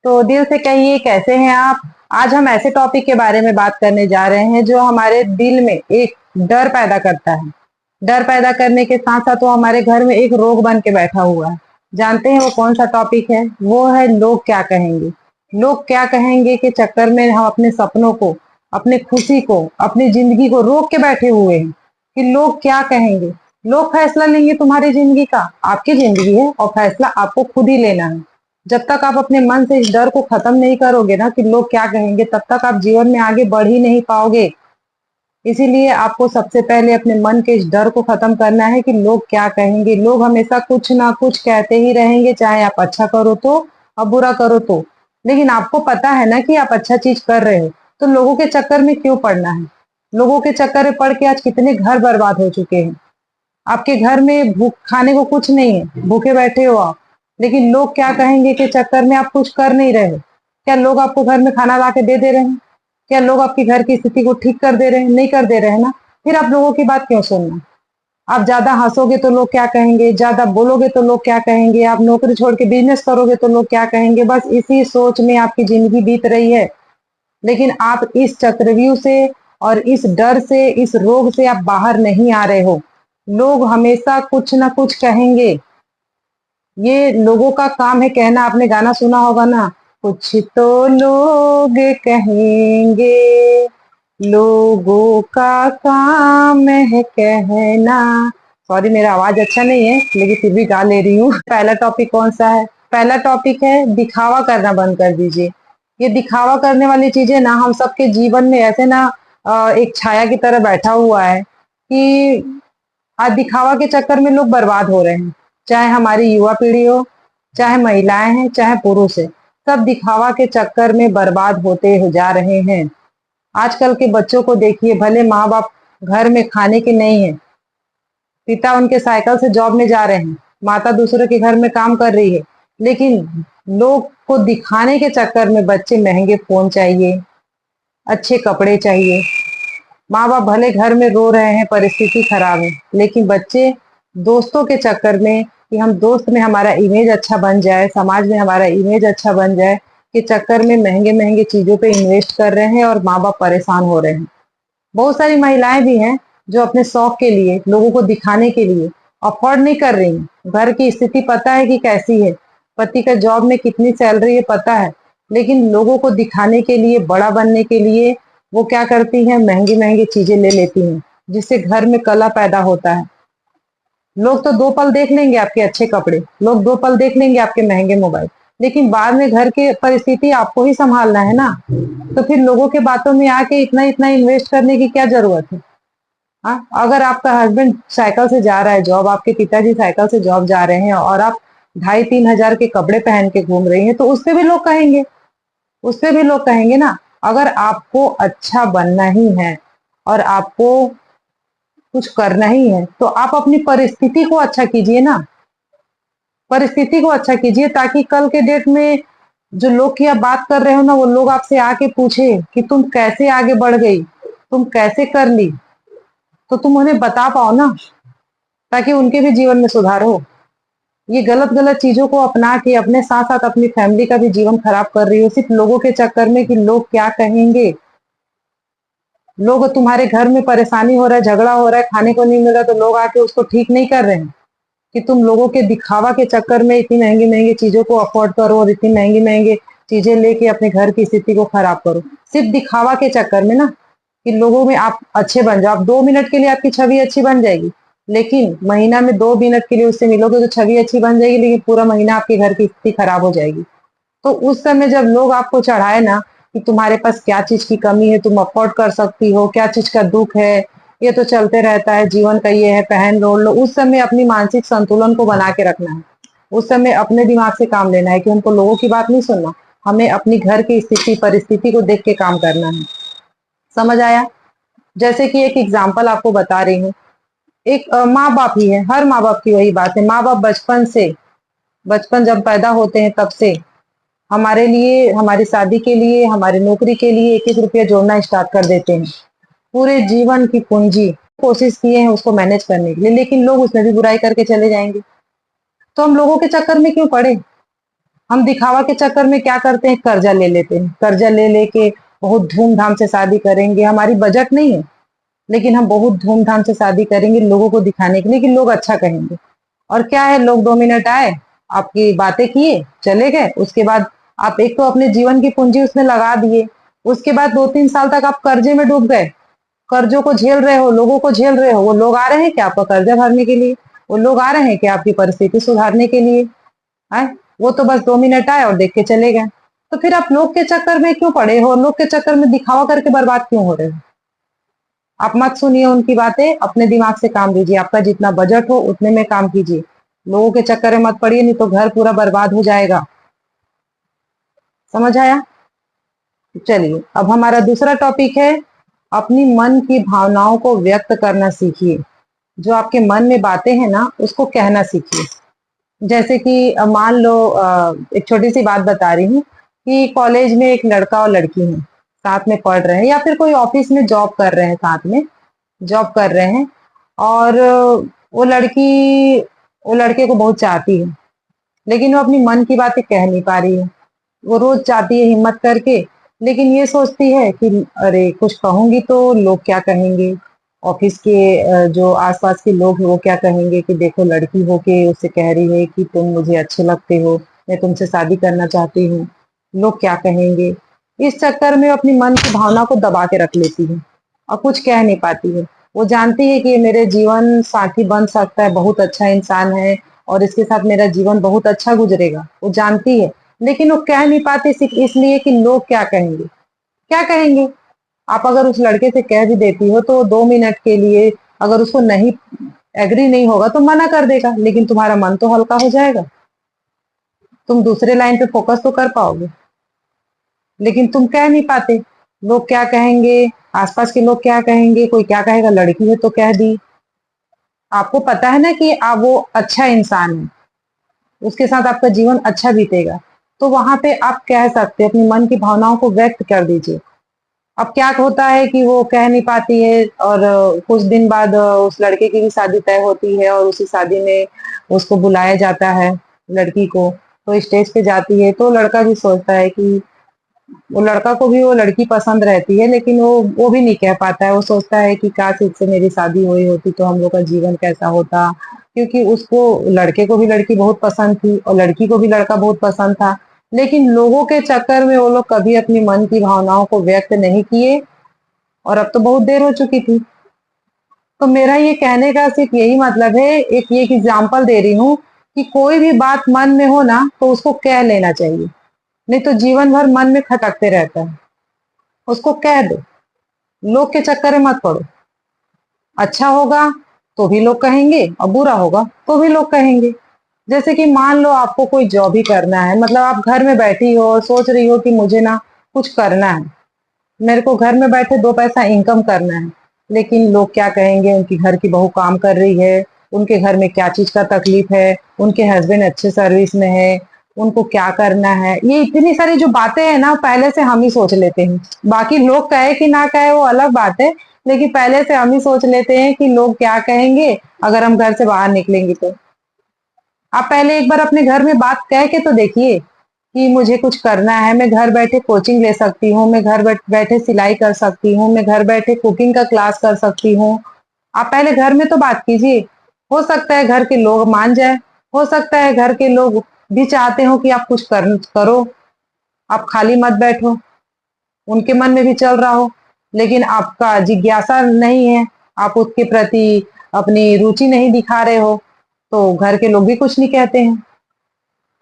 तो दिल से कहिए कैसे हैं आप। आज हम ऐसे टॉपिक के बारे में बात करने जा रहे हैं जो हमारे दिल में एक डर पैदा करता है। डर पैदा करने के साथ साथ वो हमारे घर में एक रोग बन के बैठा हुआ है। जानते हैं वो कौन सा टॉपिक है? वो है लोग क्या कहेंगे। लोग क्या कहेंगे के चक्कर में हम अपने सपनों को, अपने खुशी को, अपनी जिंदगी को रोक के बैठे हुए हैं कि लोग क्या कहेंगे। लोग फैसला लेंगे तुम्हारी जिंदगी का, आपकी जिंदगी है और फैसला आपको खुद ही लेना है। जब तक आप अपने मन से इस डर को खत्म नहीं करोगे ना कि लोग क्या कहेंगे, तब तक आप जीवन में आगे बढ़ ही नहीं पाओगे। इसीलिए आपको सबसे पहले अपने मन के इस डर को खत्म करना है कि लोग क्या कहेंगे। लोग हमेशा कुछ ना कुछ कहते ही रहेंगे, चाहे आप अच्छा करो तो और बुरा करो तो। लेकिन आपको पता है ना कि आप अच्छा चीज कर रहे हो, तो लोगों के चक्कर में क्यों पड़ना है। लोगों के चक्कर में पड़ के आज कितने घर बर्बाद हो चुके हैं। आपके घर में भूख खाने को कुछ नहीं है, भूखे बैठे हो आप, लेकिन लोग क्या कहेंगे के चक्कर में आप कुछ कर नहीं रहे हो। क्या लोग आपको घर में खाना ला के दे रहे हैं? क्या लोग आपके घर की स्थिति को ठीक कर दे रहे हैं? नहीं कर दे रहे हैं ना। फिर आप लोगों की बात क्यों सुनना। आप ज्यादा हंसोगे तो लोग क्या कहेंगे, ज्यादा बोलोगे तो लोग क्या कहेंगे, आप नौकरी छोड़ के बिजनेस करोगे तो लोग क्या कहेंगे। बस इसी सोच में आपकी जिंदगी बीत रही है। लेकिन आप इस चक्रव्यूह से और इस डर से, इस रोग से आप बाहर नहीं आ रहे हो। लोग हमेशा कुछ ना कुछ कहेंगे। ये लोगों का काम है कहना। आपने गाना सुना होगा ना, कुछ तो लोग कहेंगे, लोगों का काम है कहना। सॉरी, मेरा आवाज अच्छा नहीं है लेकिन फिर भी गा ले रही हूँ। पहला टॉपिक कौन सा है? पहला टॉपिक है दिखावा करना बंद कर दीजिए। ये दिखावा करने वाली चीजें ना हम सबके जीवन में ऐसे ना एक छाया की तरह बैठा हुआ है कि आज दिखावा के चक्कर में लोग बर्बाद हो रहे हैं। चाहे हमारी युवा पीढ़ी हो, चाहे महिलाएं हैं, चाहे पुरुष है, सब दिखावा के चक्कर में बर्बाद होते हो जा रहे हैं। आजकल के बच्चों को देखिए, भले माँ बाप घर में खाने के नहीं है, पिता उनके साइकिल से जॉब में जा रहे हैं, माता दूसरे के घर में काम कर रही है, लेकिन लोग को दिखाने के चक्कर में बच्चे महंगे फोन चाहिए, अच्छे कपड़े चाहिए। माँ बाप भले घर में रो रहे हैं, परिस्थिति खराब है, लेकिन बच्चे दोस्तों के चक्कर में कि हम दोस्त में हमारा इमेज अच्छा बन जाए, समाज में हमारा इमेज अच्छा बन जाए, के चक्कर में महंगे महंगे चीजों पे इन्वेस्ट कर रहे हैं और माँ बाप परेशान हो रहे हैं। बहुत सारी महिलाएं भी हैं जो अपने शौक के लिए, लोगों को दिखाने के लिए अफोर्ड नहीं कर रही हैं। घर की स्थिति पता है कि कैसी है, पति का जॉब में कितनी सैलरी है पता है, लेकिन लोगों को दिखाने के लिए, बड़ा बनने के लिए वो क्या करती हैं, महंगी महंगी चीजें ले लेती हैं, जिससे घर में कला पैदा होता है। लोग तो 2 पल देख लेंगे आपके अच्छे कपड़े, लोग 2 पल देख लेंगे आपके महंगे मोबाइल, लेकिन बाद में घर के परिस्थिति आपको ही संभालना है ना। तो फिर लोगों के बातों में आके इतना इतना इन्वेस्ट करने की क्या जरूरत है। हाँ, अगर आपका हस्बैंड साइकिल से जा रहा है जॉब, आपके पिताजी साइकिल से जॉब जा रहे हैं और आप 2,500-3,000 के कपड़े पहन के घूम रही हैं, तो उससे भी लोग कहेंगे, उससे भी लोग कहेंगे ना। अगर आपको अच्छा बनना ही है और आपको कुछ करना ही है, तो आप अपनी परिस्थिति को अच्छा कीजिए ना। परिस्थिति को अच्छा कीजिए ताकि कल के डेट में जो लोग की आप बात कर रहे हो ना, वो लोग आपसे आके पूछे कि तुम कैसे आगे बढ़ गई, तुम कैसे कर ली, तो तुम उन्हें बता पाओ ना, ताकि उनके भी जीवन में सुधार हो। ये गलत गलत चीजों को अपना के अपने साथ साथ अपनी फैमिली का भी जीवन खराब कर रही हो, सिर्फ लोगों के चक्कर में कि लोग क्या कहेंगे। लोग, तुम्हारे घर में परेशानी हो रहा है, झगड़ा हो रहा है, खाने को नहीं मिल रहा, तो लोग आके उसको ठीक नहीं कर रहे हैं कि तुम लोगों के दिखावा के चक्कर में इतनी महंगी महंगी चीजों को अफोर्ड करो और इतनी महंगी महंगी चीजें लेके अपने घर की स्थिति को खराब करो, सिर्फ दिखावा के चक्कर में ना, कि लोगों में आप अच्छे बन जाओ। आप 2 मिनट के लिए आपकी छवि अच्छी बन जाएगी, लेकिन महीना में 2 मिनट के लिए उससे मिलोगे तो छवि अच्छी बन जाएगी, लेकिन पूरा महीना आपके घर की स्थिति खराब हो जाएगी। तो उस समय जब लोग आपको चढ़ाए ना कि तुम्हारे पास क्या चीज की कमी है, तुम अफोर्ड कर सकती हो, क्या चीज का दुख है, ये तो चलते रहता है, जीवन का ये है, पहन लो लो, उस समय अपनी मानसिक संतुलन को बना के रखना है। उस समय अपने दिमाग से काम लेना है कि हमको लोगों की बात नहीं सुनना, हमें अपनी घर की स्थिति परिस्थिति को देख के काम करना है। समझ आया? जैसे कि एक एग्जाम्पल आपको बता रही हूँ। एक माँ बाप ही है, हर माँ बाप की वही बात है। माँ बाप बचपन से, बचपन जब पैदा होते हैं तब से हमारे लिए, हमारी शादी के लिए, हमारी नौकरी के लिए एक एक रुपया जोड़ना स्टार्ट कर देते हैं। पूरे जीवन की पूंजी कोशिश किए हैं उसको मैनेज करने के लिए, लेकिन लोग उसमें भी बुराई करके चले जाएंगे। तो हम लोगों के चक्कर में क्यों पड़े। हम दिखावा के चक्कर में क्या करते हैं, कर्जा ले लेते हैं, कर्जा ले लेके बहुत धूमधाम से शादी करेंगे, हमारी बजट नहीं है, लेकिन हम बहुत धूमधाम से शादी करेंगे लोगों को दिखाने के लिए कि लोग अच्छा कहेंगे। और क्या है, लोग 2 मिनट आए, आपकी बातें किए, चले गए। उसके बाद आप एक तो अपने जीवन की पूंजी उसमें लगा दिए, उसके बाद 2-3 साल तक आप कर्जे में डूब गए, कर्जों को झेल रहे हो, लोगों को झेल रहे हो। वो लोग आ रहे हैं क्या आपका कर्जा भरने के लिए? वो लोग आ रहे हैं क्या आपकी परिस्थिति सुधारने के लिए? है, वो तो बस 2 मिनट आए और देख के चले गए। तो फिर आप लोग के चक्कर में क्यों पड़े हो? लोग के चक्कर में दिखावा करके बर्बाद क्यों हो रहे हो? आप मत सुनिए उनकी बातें, अपने दिमाग से काम लीजिए। आपका जितना बजट हो उतने में काम कीजिए, लोगों के चक्कर में मत पड़िए, नहीं तो घर पूरा बर्बाद हो जाएगा। समझ आया? चलिए, अब हमारा दूसरा टॉपिक है, अपनी मन की भावनाओं को व्यक्त करना सीखिए। जो आपके मन में बातें हैं ना, उसको कहना सीखिए। जैसे कि मान लो, एक छोटी सी बात बता रही हूँ कि कॉलेज में एक लड़का और लड़की हैं, साथ में पढ़ रहे हैं, या फिर कोई ऑफिस में जॉब कर रहे हैं, साथ में जॉब कर रहे हैं। और वो लड़की वो लड़के को बहुत चाहती है, लेकिन वो अपनी मन की बातें कह नहीं पा रही है। वो रोज चाहती है हिम्मत करके, लेकिन ये सोचती है कि अरे कुछ कहूंगी तो लोग क्या कहेंगे, ऑफिस के जो आसपास के लोग हैं वो क्या कहेंगे कि देखो लड़की हो के उससे कह रही है कि तुम मुझे अच्छे लगते हो, मैं तुमसे शादी करना चाहती हूँ, लोग क्या कहेंगे। इस चक्कर में वो अपनी मन की भावना को दबा के रख लेती है और कुछ कह नहीं पाती है। वो जानती है कि ये मेरे जीवन साथी बन सकता है, बहुत अच्छा इंसान है और इसके साथ मेरा जीवन बहुत अच्छा गुजरेगा, वो जानती है, लेकिन वो कह नहीं पाती सिर्फ इसलिए कि लोग क्या कहेंगे। क्या कहेंगे? आप अगर उस लड़के से कह भी देती हो तो 2 मिनट के लिए, अगर उसको नहीं एग्री नहीं होगा तो मना कर देगा, लेकिन तुम्हारा मन तो हल्का हो जाएगा, तुम दूसरे लाइन पे फोकस तो कर पाओगे। लेकिन तुम कह नहीं पाते, लोग क्या कहेंगे, आसपास के लोग क्या कहेंगे, कोई क्या कहेगा, लड़की है तो कह दी। आपको पता है ना कि आप वो अच्छा इंसान है, उसके साथ आपका जीवन अच्छा बीतेगा, तो वहां पे आप कह सकते हैं, अपनी मन की भावनाओं को व्यक्त कर दीजिए। अब क्या होता है कि वो कह नहीं पाती है और कुछ दिन बाद उस लड़के की भी शादी तय होती है और उसी शादी में उसको बुलाया जाता है, लड़की को। तो स्टेज पे जाती है तो लड़का भी सोचता है कि वो लड़का को भी वो लड़की पसंद रहती है, लेकिन वो भी नहीं कह पाता है। वो सोचता है कि काश इससे मेरी शादी हुई होती तो हम लोग का जीवन कैसा होता, क्योंकि उसको, लड़के को भी लड़की बहुत पसंद थी और लड़की को भी लड़का बहुत पसंद था। लेकिन लोगों के चक्कर में वो लोग कभी अपनी मन की भावनाओं को व्यक्त नहीं किए और अब तो बहुत देर हो चुकी थी। तो मेरा ये कहने का सिर्फ यही मतलब है, एक ये एग्जाम्पल दे रही हूँ कि कोई भी बात मन में हो ना तो उसको कह लेना चाहिए, नहीं तो जीवन भर मन में खटकते रहता है। उसको कह दो, लोग के चक्कर में मत पड़ो। अच्छा होगा तो भी लोग कहेंगे और बुरा होगा तो भी लोग कहेंगे। जैसे कि मान लो आपको कोई जॉब ही करना है, मतलब आप घर में बैठी हो और सोच रही हो कि मुझे ना कुछ करना है, मेरे को घर में बैठे 2 पैसा इनकम करना है, लेकिन लोग क्या कहेंगे, उनकी घर की बहू काम कर रही है, उनके घर में क्या चीज का तकलीफ है, उनके हस्बैंड अच्छे सर्विस में है, उनको क्या करना है। ये इतनी सारी जो बातें हैं ना, पहले से हम ही सोच लेते हैं। बाकी लोग कहे कि ना कहे वो अलग बात है, लेकिन पहले से हम ही सोच लेते हैं कि लोग क्या कहेंगे अगर हम घर से बाहर निकलेंगे तो। आप पहले एक बार अपने घर में बात कह के तो देखिए कि मुझे कुछ करना है, मैं घर बैठे कोचिंग ले सकती हूँ, मैं घर बैठे सिलाई कर सकती हूँ, मैं घर बैठे कुकिंग का क्लास कर सकती हूँ। आप पहले घर में तो बात कीजिए। हो सकता है घर के लोग मान जाए, हो सकता है घर के लोग भी चाहते हो कि आप कुछ करो, आप खाली मत बैठो, उनके मन में भी चल रहा हो, लेकिन आपका जिज्ञासा नहीं है, आप उसके प्रति अपनी रुचि नहीं दिखा रहे हो, तो घर के लोग भी कुछ नहीं कहते हैं।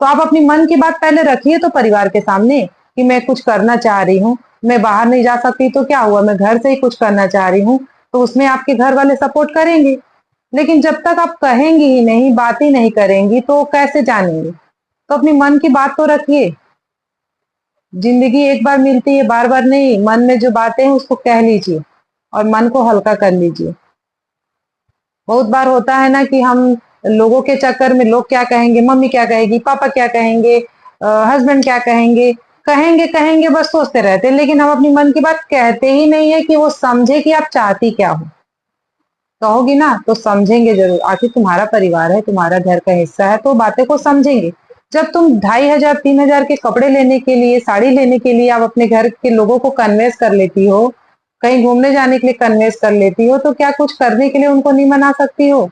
तो आप अपनी मन की बात पहले रखिए तो परिवार के सामने कि मैं कुछ करना चाह रही हूँ, मैं बाहर नहीं जा सकती तो क्या हुआ, मैं घर से ही कुछ करना चाह रही हूँ, तो उसमें आपके घर वाले सपोर्ट करेंगे। लेकिन जब तक आप कहेंगी ही नहीं, बात ही नहीं करेंगी, तो कैसे जानेंगे? तो अपनी मन की बात तो रखिए। जिंदगी एक बार मिलती है, बार बार नहीं। मन में जो बातें हैं उसको कह लीजिए और मन को हल्का कर लीजिए। बहुत बार होता है ना कि हम लोगों के चक्कर में, लोग क्या कहेंगे, मम्मी क्या कहेगी, पापा क्या कहेंगे, हस्बैंड क्या कहेंगे, कहेंगे कहेंगे बस सोचते रहते हैं, लेकिन हम अपनी मन की बात कहते ही नहीं है कि वो समझे कि आप चाहती क्या हो। कहोगी ना तो समझेंगे जरूर, आखिर तुम्हारा परिवार है, तुम्हारा घर का हिस्सा है, तो बातें को समझेंगे। जब तुम 2,500 3,000 के कपड़े लेने के लिए, साड़ी लेने के लिए आप अपने घर के लोगों को कन्वेंस कर लेती हो, कहीं घूमने जाने के लिए कन्वेंस कर लेती हो, तो क्या कुछ करने के लिए उनको नहीं मना सकती हो?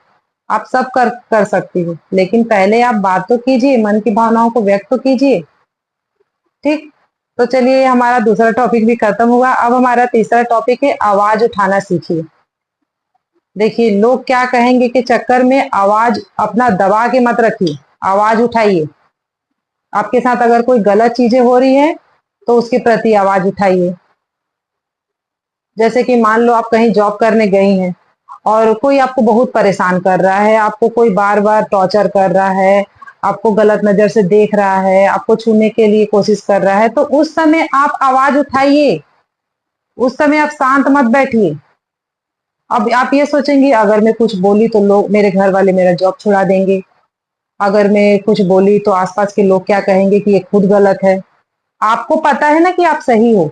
आप सब कर सकती हो, लेकिन पहले आप बात तो कीजिए, मन की भावनाओं को व्यक्त तो कीजिए। ठीक। तो चलिए, हमारा दूसरा टॉपिक भी खत्म हुआ। अब हमारा तीसरा टॉपिक है, आवाज उठाना सीखिए। देखिए, लोग क्या कहेंगे के चक्कर में आवाज अपना दबा के मत रखिए, आवाज उठाइए। आपके साथ अगर कोई गलत चीजें हो रही है तो उसके प्रति आवाज उठाइए। जैसे कि मान लो आप कहीं जॉब करने गई हैं और कोई आपको बहुत परेशान कर रहा है, आपको कोई बार बार टॉर्चर कर रहा है, आपको गलत नजर से देख रहा है, आपको छूने के लिए कोशिश कर रहा है, तो उस समय आप आवाज उठाइए। उस समय आप शांत मत बैठिए। अब आप ये सोचेंगे, अगर मैं कुछ बोली तो लोग, मेरे घर वाले मेरा जॉब छुड़ा देंगे, अगर मैं कुछ बोली तो आसपास के लोग क्या कहेंगे कि ये खुद गलत है। आपको पता है ना कि आप सही हो,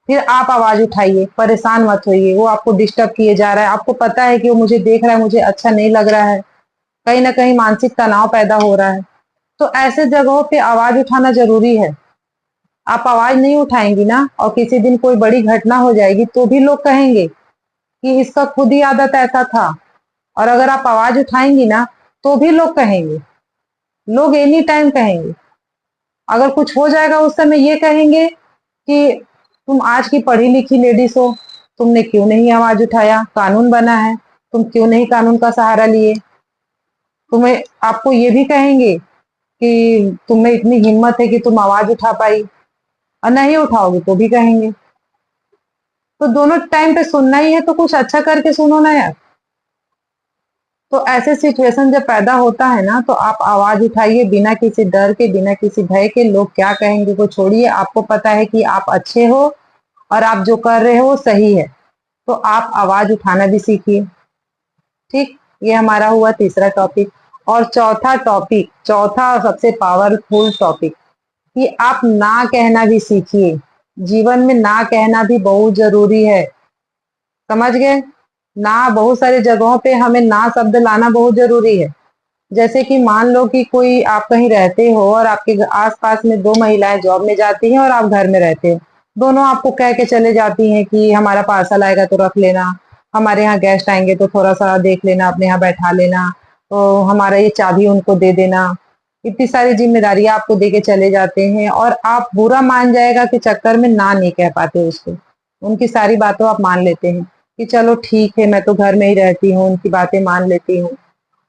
फिर आप आवाज उठाइए, परेशान मत होइए। वो आपको डिस्टर्ब किए जा रहा है, आपको पता है कि वो मुझे देख रहा है, मुझे अच्छा नहीं लग रहा है, कहीं ना कहीं मानसिक तनाव पैदा हो रहा है, तो ऐसे जगहों पे आवाज उठाना जरूरी है। आप आवाज नहीं उठाएंगी ना, और किसी दिन कोई बड़ी घटना हो जाएगी तो भी लोग कहेंगे कि इसका खुद ही आदत ऐसा था। और अगर आप आवाज उठाएंगी ना, तो भी लोग कहेंगे, लोग एनी टाइम कहेंगे। अगर कुछ हो जाएगा उस समय ये कहेंगे कि तुम आज की पढ़ी लिखी लेडीज हो, तुमने क्यों नहीं आवाज उठाया, कानून बना है, तुम क्यों नहीं कानून का सहारा लिए। तुम्हें, आपको ये भी कहेंगे कि तुम्हें इतनी हिम्मत है कि तुम आवाज उठा पाई, और नहीं उठाओगे तो भी कहेंगे। तो दोनों टाइम पे सुनना ही है तो कुछ अच्छा करके सुनो ना यार। तो ऐसे सिचुएशन जब पैदा होता है ना, तो आप आवाज उठाइए, बिना किसी डर के, बिना किसी भय के। लोग क्या कहेंगे को छोड़िए, आपको पता है कि आप अच्छे हो और आप जो कर रहे हो वो सही है, तो आप आवाज उठाना भी सीखिए। ठीक। ये हमारा हुआ तीसरा टॉपिक। और चौथा टॉपिक, चौथा और सबसे पावरफुल टॉपिक, कि आप ना कहना भी सीखिए। जीवन में ना कहना भी बहुत जरूरी है, समझ गए? ना, बहुत सारी जगहों पे हमें ना शब्द लाना बहुत जरूरी है। जैसे कि मान लो कि कोई, आप कहीं रहते हो और आपके आसपास में दो महिलाएं जॉब में जाती हैं और आप घर में रहते हो, दोनों आपको कह के चले जाती हैं कि हमारा पार्सल आएगा तो रख लेना, हमारे यहाँ गेस्ट आएंगे तो थोड़ा सा देख लेना, अपने यहाँ बैठा लेना, तो हमारा ये चाबी उनको दे देना। इतनी सारी जिम्मेदारियां आपको दे के चले जाते हैं, और आप बुरा मान जाएगा कि चक्कर में ना नहीं कह पाते उसको। उनकी सारी बातों आप मान लेते हैं कि चलो ठीक है, मैं तो घर में ही रहती हूँ, उनकी बातें मान लेती हूँ,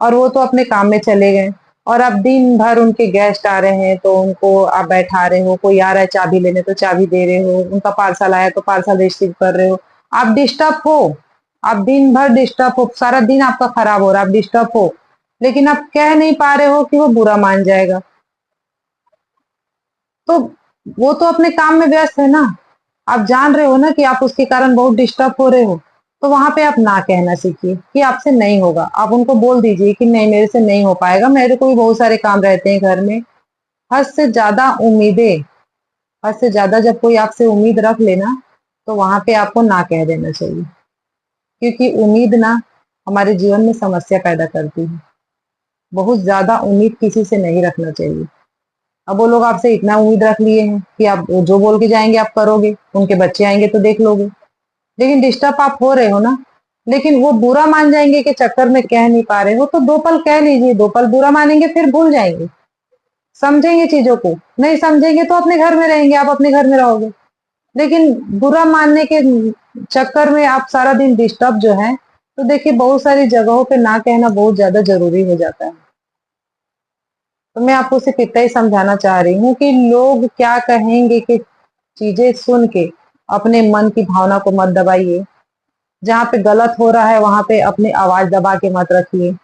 और वो तो अपने काम में चले गए। और अब दिन भर उनके गेस्ट आ रहे हैं तो उनको आप बैठा रहे हो, कोई आ रहा है चाबी लेने तो चाबी दे रहे हो, उनका पार्सल आया तो पार्सल रिसीव कर रहे हो। आप डिस्टर्ब हो, आप दिन भर डिस्टर्ब हो, सारा दिन आपका खराब हो रहा है, आप डिस्टर्ब हो, लेकिन आप कह नहीं पा रहे हो कि वो बुरा मान जाएगा। तो वो तो अपने काम में व्यस्त है ना, आप जान रहे हो ना कि आप उसके कारण बहुत डिस्टर्ब हो रहे हो, तो वहां पे आप ना कहना सीखिए कि आपसे नहीं होगा। आप उनको बोल दीजिए कि नहीं, मेरे से नहीं हो पाएगा, मेरे को भी बहुत सारे काम रहते हैं घर में। हद से ज्यादा उम्मीदें, हद से ज्यादा जब कोई आपसे उम्मीद रख लेना, तो वहां पे आपको ना कह देना चाहिए, क्योंकि उम्मीद ना हमारे जीवन में समस्या पैदा करती है। बहुत ज्यादा उम्मीद किसी से नहीं रखना चाहिए। अब वो लोग आपसे इतना उम्मीद रख लिए हैं कि आप जो बोल के जाएंगे आप करोगे, उनके बच्चे आएंगे तो देख लोगे, लेकिन डिस्टर्ब आप हो रहे हो ना। लेकिन वो बुरा मान जाएंगे के चक्कर में कह नहीं पा रहे हो, तो दो पल कह लीजिए, दो पल बुरा मानेंगे फिर भूल जाएंगे, समझेंगे चीजों को। नहीं समझेंगे तो अपने घर में रहेंगे, आप अपने घर में रहोगे। लेकिन बुरा मानने के चक्कर में आप सारा दिन डिस्टर्ब जो है, तो देखिए बहुत सारी जगहों पे ना कहना बहुत ज्यादा जरूरी हो जाता है। तो मैं आपको सिर्फ इतना ही समझाना चाह रही हूँ कि लोग क्या कहेंगे कि चीजें सुन के अपने मन की भावना को मत दबाइए। जहाँ पे गलत हो रहा है वहां पे अपनी आवाज दबा के मत रखिए।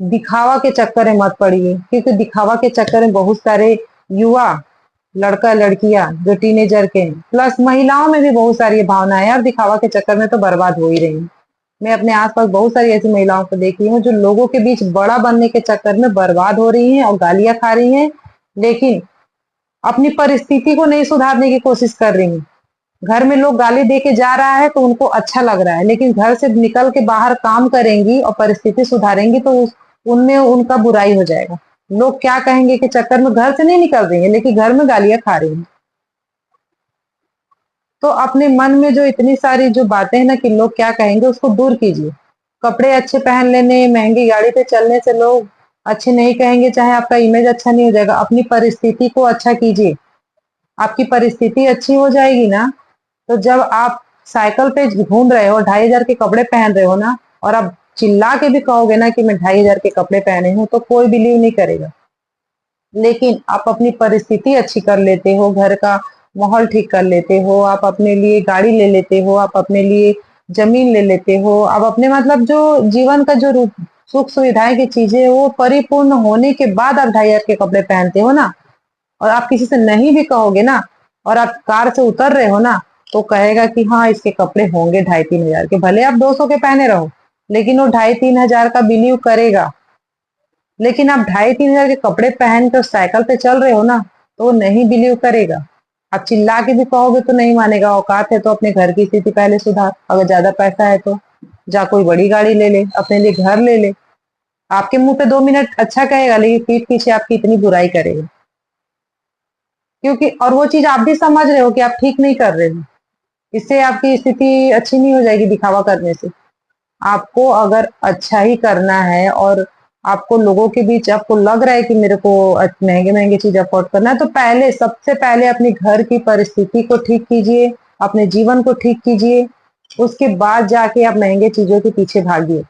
दिखावा के चक्कर में मत पड़िए, क्योंकि दिखावा के चक्कर में बहुत सारे युवा, लड़का लड़कियां जो टीनेजर के हैं, प्लस महिलाओं में भी बहुत सारी भावनाएं हैं, और दिखावा के चक्कर में तो बर्बाद हो ही रही हैं। मैं अपने आसपास बहुत सारी ऐसी महिलाओं को देखी हूँ जो लोगों के बीच बड़ा बनने के चक्कर में बर्बाद हो रही हैं और गालियां खा रही हैं, लेकिन अपनी परिस्थिति को नहीं सुधारने की कोशिश कर रही हैं। घर में लोग गाली दे के जा रहा है तो उनको अच्छा लग रहा है, लेकिन घर से निकल के बाहर काम करेंगी और परिस्थिति सुधारेंगी तो उनमें उनका बुराई हो जाएगा। लोग क्या कहेंगे के चक्कर में घर से नहीं निकल रही है, लेकिन घर में गालियां खा रही है। तो अपने मन में जो इतनी सारी जो बातें हैं ना कि लोग क्या कहेंगे, उसको दूर कीजिए। कपड़े अच्छे पहन लेने, महंगी गाड़ी पे चलने से लोग अच्छे नहीं कहेंगे, चाहे आपका इमेज अच्छा नहीं हो जाएगा। अपनी परिस्थिति को अच्छा कीजिए। आपकी परिस्थिति अच्छी हो जाएगी ना, तो जब आप साइकिल पे घूम रहे हो, 2500 के कपड़े पहन रहे हो ना, और आप चिल्ला के भी कहोगे ना कि मैं 2500 के कपड़े पहने हूँ, तो कोई बिलीव नहीं करेगा। लेकिन आप अपनी परिस्थिति अच्छी कर लेते हो, घर का माहौल ठीक कर लेते हो, आप अपने लिए गाड़ी ले लेते हो, आप अपने लिए ज़मीन ले लेते हो, आप अपने मतलब जो जीवन का जो सुख सुविधाएँ की चीज़ें वो परिपूर्ण होने के बाद आप 2500 के कपड़े पहनते हो ना, और आप किसी से नहीं भी कहोगे ना, और आप कार से उतर रहे हो ना, तो कहेगा कि हाँ, इसके कपड़े होंगे 2500-3000 के। भले आप 200 के पहने रहो, लेकिन वो 2500-3000 का बिलीव करेगा। लेकिन आप 2500-3000 के कपड़े पहन कर साइकिल पे चल रहे हो ना, तो वो नहीं बिलीव करेगा। आप चिल्ला के भी कहोगे तो नहीं मानेगा। औकात है तो अपने घर की स्थिति पहले सुधार। अगर ज़्यादा पैसा है तो जा कोई बड़ी गाड़ी ले ले, अपने लिए घर ले ले। आपके मुँह पे 2 मिनट अच्छा कहेगा, लेकिन पीठ पीछे आपकी इतनी बुराई करेगा। क्योंकि और वो चीज़ आप भी समझ रहे हो कि आप ठीक नहीं कर रहे हो। इससे आपकी स्थिति अच्छी नहीं हो जाएगी दिखावा करने से। आपको अगर अच्छा ही करना है और आपको लोगों के बीच आपको लग रहा है कि मेरे को महँगे-महँगे चीज़ अफ़ोर्ड करना है, तो पहले सबसे पहले अपने घर की परिस्थिति को ठीक कीजिए, अपने जीवन को ठीक कीजिए, उसके बाद जाके आप महँगे चीज़ों के पीछे भागिए।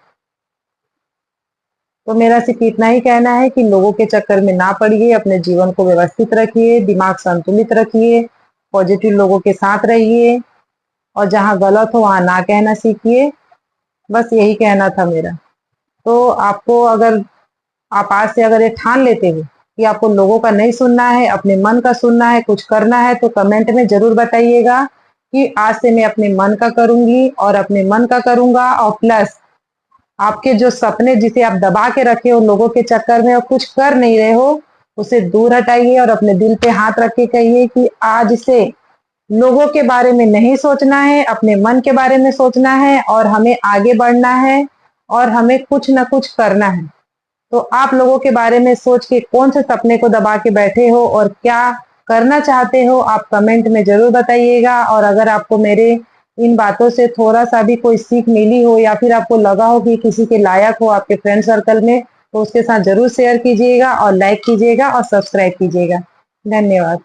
तो मेरा सिर्फ़ इतना ही कहना है कि लोगों के चक्कर में ना पड़िए, अपने जीवन को व्यवस्थित रखिए, दिमाग संतुलित रखिए, पॉज़िटिव लोगों के साथ रहिए, और जहाँ गलत हो वहाँ ना कहना सीखिए। बस यही कहना था मेरा। तो आपको अगर आप आज से अगर ये ठान लेते हो कि आपको लोगों का नहीं सुनना है, अपने मन का सुनना है, कुछ करना है, तो कमेंट में ज़रूर बताइएगा कि आज से मैं अपने मन का करूँगी और अपने मन का करूँगा, और प्लस आपके जो सपने जिसे आप दबा के रखे हो लोगों के चक्कर में और कुछ कर नहीं रहे हो, उसे दूर हटाइए और अपने दिल पे हाथ रख के कहिए कि आज से लोगों के बारे में नहीं सोचना है, अपने मन के बारे में सोचना है, और हमें आगे बढ़ना है, और हमें कुछ न कुछ करना है। तो आप लोगों के बारे में सोच के कौन से सपने को दबा के बैठे हो और क्या करना चाहते हो, आप कमेंट में ज़रूर बताइएगा। और अगर आपको मेरे इन बातों से थोड़ा-सा भी कोई सीख मिली हो, या फिर आपको लगा हो कि किसी के लायक हो आपके फ्रेंड सर्कल में, तो उसके साथ ज़रूर शेयर कीजिएगा और लाइक कीजिएगा और सब्सक्राइब कीजिएगा। धन्यवाद।